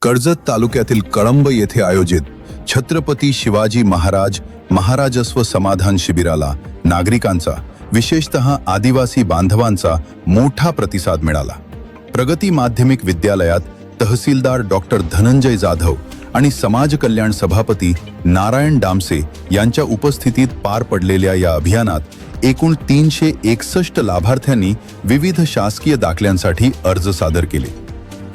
कर्जत तालुक्यातील कळंब येथे आयोजित छत्रपती शिवाजी महाराज महाराजस्व समाधान शिबिराला नागरिकांचा, विशेषतः आदिवासी बांधवांचा मोठा प्रतिसाद मिळाला। प्रगती माध्यमिक विद्यालयात तहसीलदार डॉक्टर धनंजय जाधव आणि समाज कल्याण सभापती नारायण डामसे यांच्या उपस्थितीत पार पडलेल्या या अभियानात एकूण 361 लाभार्थ्यांनी विविध शासकीय दाखल्यांसाठी अर्ज सादर केले।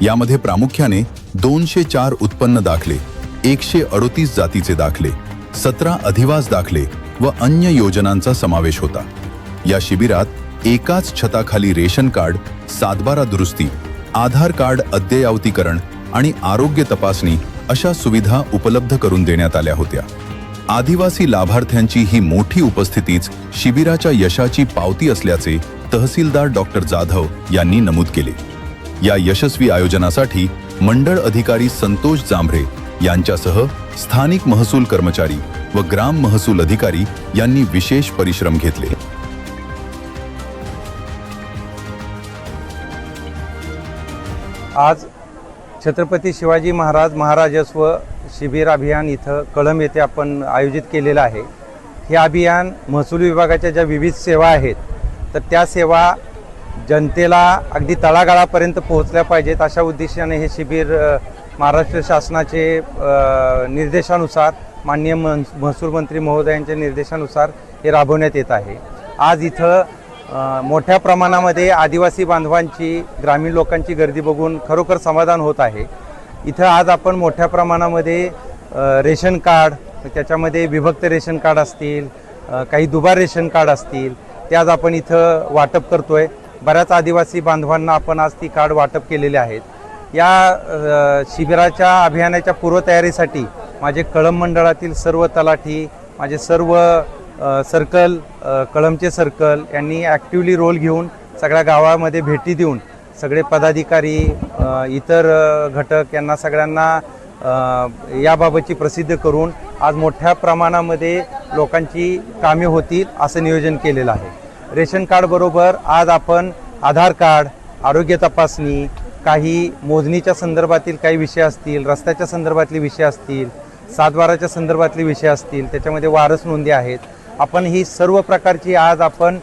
यामध्ये प्रामुख्याने 204 उत्पन्न दाखले, 138 जातीचे दाखले, 17 अधिवास दाखले व अन्य योजनांचा समावेश होता। या शिबिरात एकाच छताखाली रेशन कार्ड, सातबारा दुरुस्ती, आधार कार्ड अद्ययावतीकरण आणि आरोग्य तपासणी अशा सुविधा उपलब्ध करून देण्यात आल्या होत्या। आदिवासी लाभार्थ्यांची ही मोठी उपस्थितीच शिबिराच्या यशाची पावती असल्याचे तहसीलदार डॉक्टर जाधव यांनी नमूद केले। या यशस्वी आयोजनासाठी मंडळ अधिकारी संतोष जांभरे यांच्यासह स्थानिक महसूल कर्मचारी व ग्राम महसूल अधिकारी यांनी विशेष परिश्रम घेतले। आज छत्रपती शिवाजी महाराज महाराजस्व शिबिर अभियान इथं कळंब येथे आपण आयोजित केलेलं आहे। हे अभियान महसूल विभागाच्या ज्या विविध सेवा आहेत तर त्या सेवा जनतेला अगदी तळागाळापर्यंत पोहोचल्या पाहिजेत अशा उद्देशाने हे शिबिर महाराष्ट्र शासनाचे निर्देशानुसार माननीय महसूल मंत्री महोदयांच्या निर्देशानुसार हे राबवण्यात येत आहे। आज इथं मोठ्या प्रमाणामध्ये आदिवासी बांधवांची, ग्रामीण लोकांची गर्दी बघून खरोखर समाधान होत आहे। इथं आज आपण मोठ्या प्रमाणामध्ये रेशन कार्ड, त्याच्यामध्ये विभक्त रेशन कार्ड असतील, काही दुबार रेशन कार्ड असतील, ते आज आपण इथं वाटप करतोय। बऱ्याच आदिवासी बांधवांना आपण आज ती कार्ड वाटप केलेले आहेत। या शिबिराच्या अभियानाच्या पूर्वतयारीसाठी माझे कळंब मंडळातील सर्व तलाठी, माझे सर्व सर्कल, कळंबचे सर्कल यांनी ॲक्टिव्हली रोल घेऊन सगळ्या गावामध्ये भेटी देऊन सगळे पदाधिकारी, इतर घटक यांना सगळ्यांना याबाबतची प्रसिद्ध करून आज मोठ्या प्रमाणामध्ये लोकांची कामे होतील असं नियोजन केलेलं आहे। रेशन कार्ड बरोबर आज आपण आधार कार्ड, आरोग्य तपासणी, काही मोजणीच्या संदर्भातील काही विषय असतील, रस्त्याच्या संदर्भातले विषय असतील, सातबाराच्या संदर्भातले विषय असतील, त्याच्यामध्ये वारस नोंदी आहेत, आपण ही सर्व प्रकारची आज आपण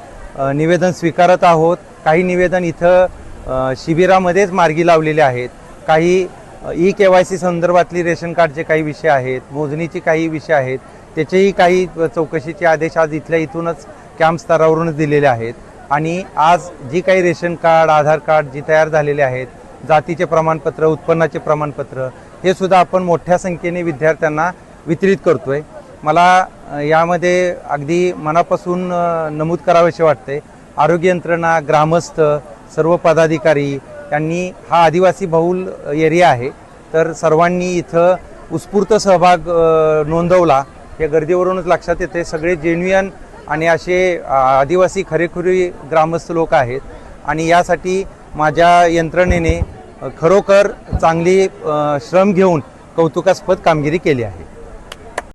निवेदन स्वीकारत आहोत। काही निवेदन इथं शिबिरामध्येच मार्गी लावलेले आहेत। काही KYC संदर्भातली रेशन कार्डचे काही विषय आहेत, मोजणीचे काही विषय आहेत, त्याचेही काही चौकशीचे आदेश आज इथूनच कॅम्प स्तरावरूनच दिलेले आहेत। आणि आज जी काही रेशन कार्ड, आधार कार्ड जी तयार झालेले आहेत, जातीचे प्रमाणपत्र, उत्पन्नाचे प्रमाणपत्र, हे सुद्धा आपण मोठ्या संख्येने विद्यार्थ्यांना वितरित करतोय। मला यामध्ये अगदी मनापासून नमूद करावेसे वाटते, आरोग्य यंत्रणा, ग्रामस्थ, सर्व पदाधिकारी यांनी, हा आदिवासी बहुल एरिया आहे तर सर्वांनी इथं उत्स्फूर्त सहभाग नोंदवला। या गर्दीवरूनच लक्षात येते सगळे जेन्युइन आणि असे आदिवासी खरेखुरी ग्रामस्थ लोक आहेत आणि यासाठी माझ्या यंत्रणेने खरोखर चांगली श्रम घेऊन कौतुकास्पद कामगिरी केली आहे।